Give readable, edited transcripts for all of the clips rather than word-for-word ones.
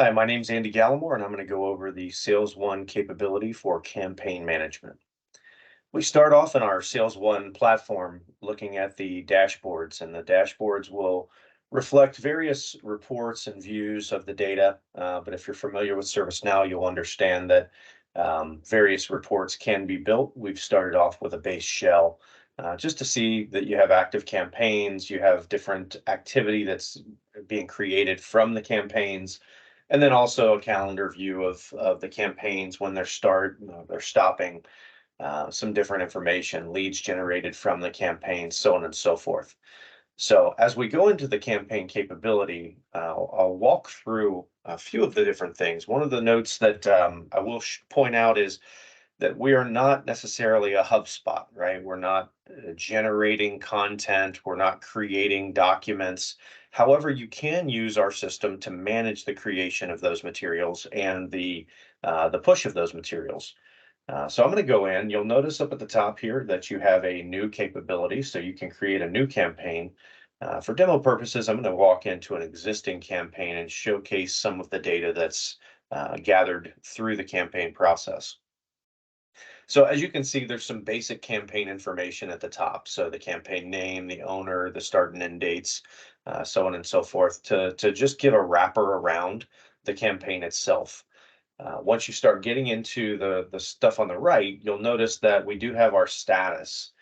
Hi, my name's Andy Gallimore, and I'm going to go over the SalesOn capability for campaign management. We start off in our SalesOn platform looking at the dashboards, and the dashboards will reflect various reports and views of the data. But if you're familiar with ServiceNow, you'll understand that various reports can be built. We've started off with a base shell just to see that you have active campaigns, you have different activity that's being created from the campaigns, and then also a calendar view of the campaigns when they're stopping, some different information, leads generated from the campaign, so on and so forth. So as we go into the campaign capability, I'll walk through a few of the different things. One of the notes that I will point out is that we are not necessarily a HubSpot, right? We're not generating content, we're not creating documents. However, you can use our system to manage the creation of those materials and the push of those materials. So I'm going to go in. You'll notice up at the top here that you have a new capability, so you can create a new campaign. For demo purposes, I'm going to walk into an existing campaign and showcase some of the data that's gathered through the campaign process. So as you can see, there's some basic campaign information at the top. So the campaign name, the owner, the start and end dates, so on and so forth, to just give a wrapper around the campaign itself. Once you start getting into the stuff on the right, you'll notice that we do have our status.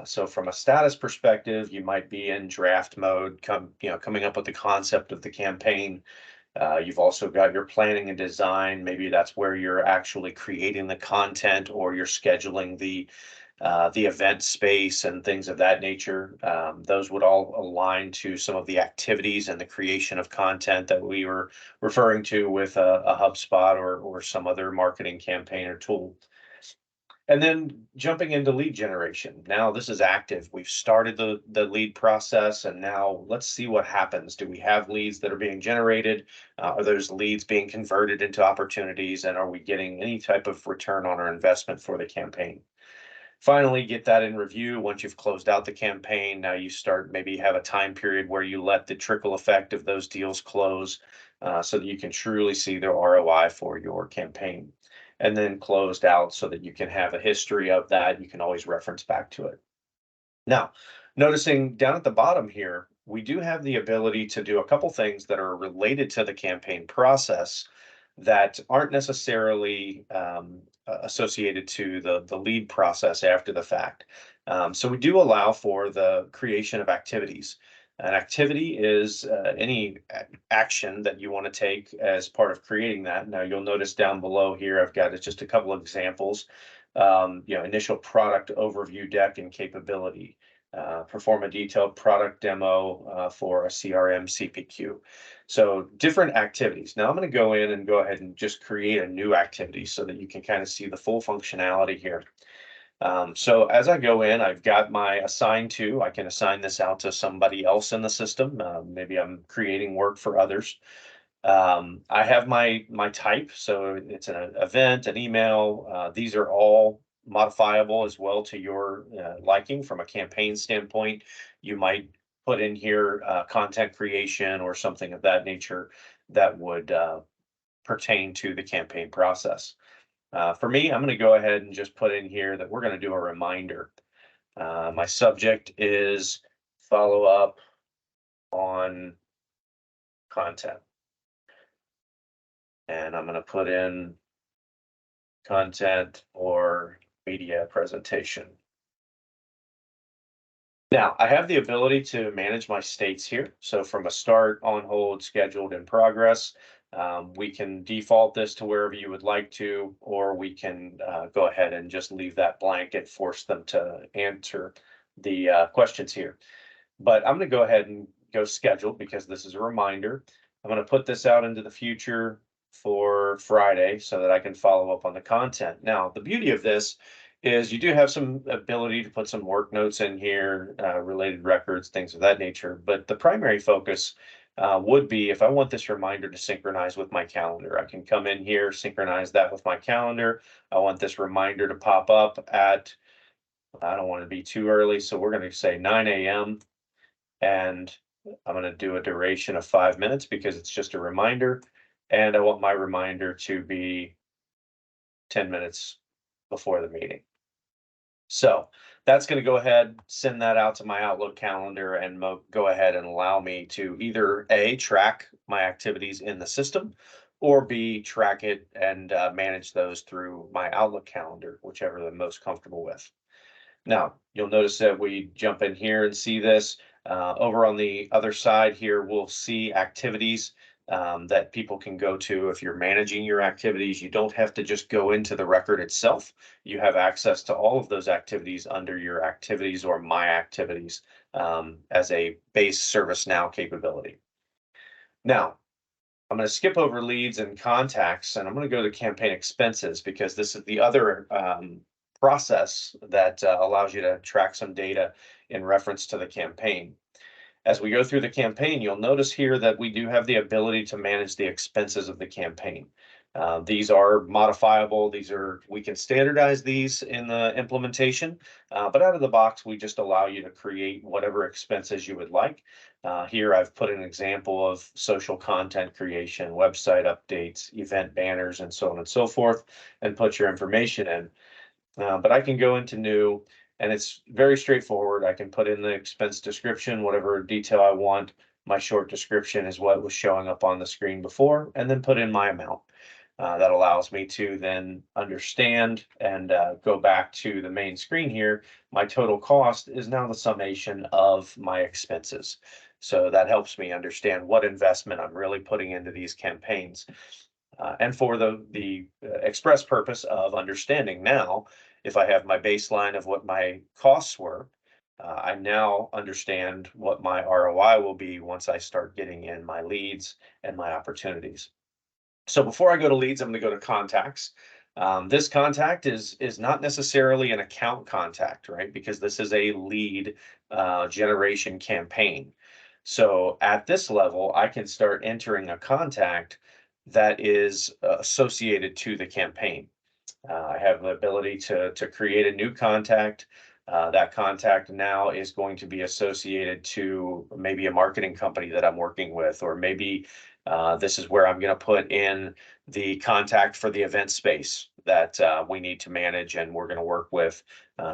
So from a status perspective, you might be in draft mode, coming up with the concept of the campaign. You've also got your planning and design. Maybe that's where you're actually creating the content, or you're scheduling the event space and things of that nature. Those would all align to some of the activities and the creation of content that we were referring to with a HubSpot or some other marketing campaign or tool. And then jumping into lead generation. Now this is active. We've started the lead process, and now let's see what happens. Do we have leads that are being generated? Are those leads being converted into opportunities? And are we getting any type of return on our investment for the campaign? Finally, get that in review. Once you've closed out the campaign, now you start, maybe have a time period where you let the trickle effect of those deals close, so that you can truly see the ROI for your campaign. And then closed out so that you can have a history of that. You can always reference back to it. Now, noticing down at the bottom here, we do have the ability to do a couple things that are related to the campaign process that aren't necessarily associated to the lead process after the fact. So we do allow for the creation of activities. An activity is any action that you want to take as part of creating that. Now you'll notice down below here, I've got just a couple of examples. Initial product overview deck and capability. Perform a detailed product demo for a CRM CPQ. So different activities. Now I'm going to go in and go ahead and just create a new activity so that you can kind of see the full functionality here. So as I go in, I've got my assign to. I can assign this out to somebody else in the system. Maybe I'm creating work for others. I have my type, so it's an event, an email. These are all modifiable as well to your liking. From a campaign standpoint, you might put in here content creation or something of that nature that would pertain to the campaign process. For me, I'm going to go ahead and just put in here that we're going to do a reminder. My subject is follow up on content. And I'm going to put in content or media presentation. Now, I have the ability to manage my states here. So from a start, on hold, scheduled, in progress, we can default this to wherever you would like to, or we can go ahead and just leave that blank and force them to answer the questions here. But I'm going to go ahead and go scheduled because this is a reminder. I'm going to put this out into the future for Friday so that I can follow up on the content. Now, the beauty of this is you do have some ability to put some work notes in here, related records, things of that nature. But the primary focus would be if I want this reminder to synchronize with my calendar. I can come in here, synchronize that with my calendar. I want this reminder to pop up at, I don't want to be too early, so we're going to say 9 a.m. And I'm going to do a duration of 5 minutes because it's just a reminder. And I want my reminder to be 10 minutes before the meeting. So that's going to go ahead, send that out to my Outlook calendar, and go ahead and allow me to either A, track my activities in the system, or B, track it and manage those through my Outlook calendar, whichever I'm most comfortable with. Now, you'll notice that we jump in here and see this. Over on the other side here, we'll see activities that people can go to. If you're managing your activities, you don't have to just go into the record itself. You have access to all of those activities under your activities or my activities as a base ServiceNow capability. Now, I'm going to skip over leads and contacts, and I'm going to go to campaign expenses because this is the other process that allows you to track some data in reference to the campaign. As we go through the campaign, you'll notice here that we do have the ability to manage the expenses of the campaign. These are modifiable. We can standardize these in the implementation, but out of the box, we just allow you to create whatever expenses you would like. Here, I've put an example of social content creation, website updates, event banners, and so on and so forth, and put your information in. But I can go into new, and it's very straightforward. I can put in the expense description, whatever detail I want. My short description is what was showing up on the screen before, and then put in my amount. That allows me to then understand and go back to the main screen here. My total cost is now the summation of my expenses. So that helps me understand what investment I'm really putting into these campaigns. And for the express purpose of understanding now, if I have my baseline of what my costs were, I now understand what my ROI will be once I start getting in my leads and my opportunities. So before I go to leads, I'm going to go to contacts. This contact is not necessarily an account contact, right? Because this is a lead generation campaign. So at this level, I can start entering a contact that is associated to the campaign. I have the ability to create a new contact. That contact now is going to be associated to maybe a marketing company that I'm working with, or maybe this is where I'm going to put in the contact for the event space that we need to manage and we're going to work with.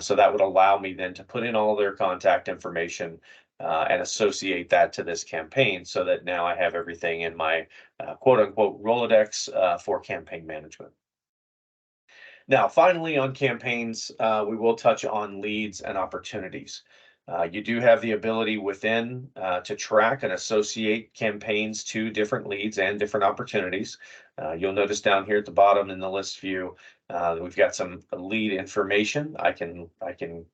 So that would allow me then to put in all their contact information and associate that to this campaign so that now I have everything in my quote unquote Rolodex for campaign management. Now, finally, on campaigns, we will touch on leads and opportunities. You do have the ability within to track and associate campaigns to different leads and different opportunities. You'll notice down here at the bottom in the list view, we've got some lead information. I can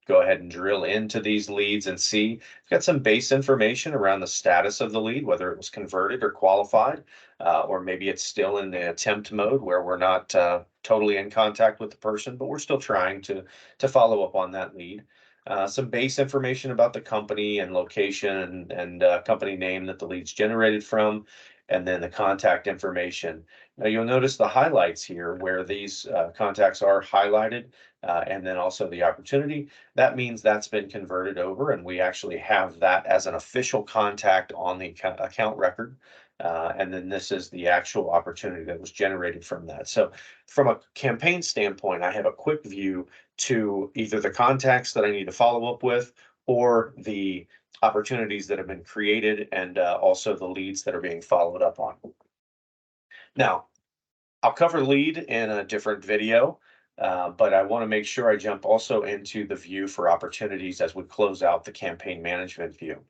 go ahead and drill into these leads and see. We've got some base information around the status of the lead, whether it was converted or qualified, or maybe it's still in the attempt mode where we're not totally in contact with the person, but we're still trying to follow up on that lead. Some base information about the company and location and company name that the lead's generated from, and then the contact information. Now you'll notice the highlights here where these contacts are highlighted, and then also the opportunity. That means that's been converted over, and we actually have that as an official contact on the account record. And then this is the actual opportunity that was generated from that. So from a campaign standpoint, I have a quick view to either the contacts that I need to follow up with or the opportunities that have been created and also the leads that are being followed up on. Now, I'll cover lead in a different video, but I want to make sure I jump also into the view for opportunities as we close out the campaign management view.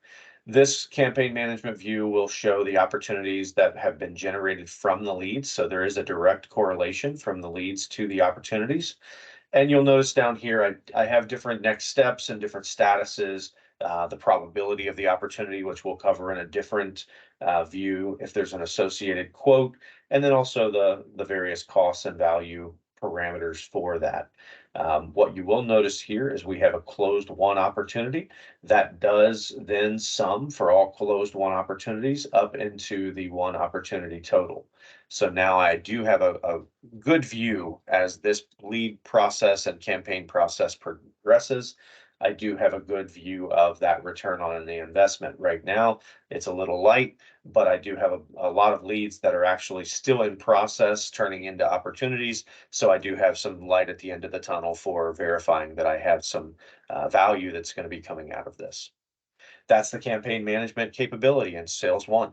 This campaign management view will show the opportunities that have been generated from the leads. So there is a direct correlation from the leads to the opportunities. And you'll notice down here, I have different next steps and different statuses, the probability of the opportunity, which we'll cover in a different view if there's an associated quote, and then also the various costs and value parameters for that. What you will notice here is we have a closed won opportunity that does then sum for all closed won opportunities up into the one opportunity total. So now I do have a good view as this lead process and campaign process progresses. I do have a good view of that return on the investment. Right now, it's a little light, but I do have a lot of leads that are actually still in process, turning into opportunities. So I do have some light at the end of the tunnel for verifying that I have some value that's going to be coming out of this. That's the campaign management capability in Sales One.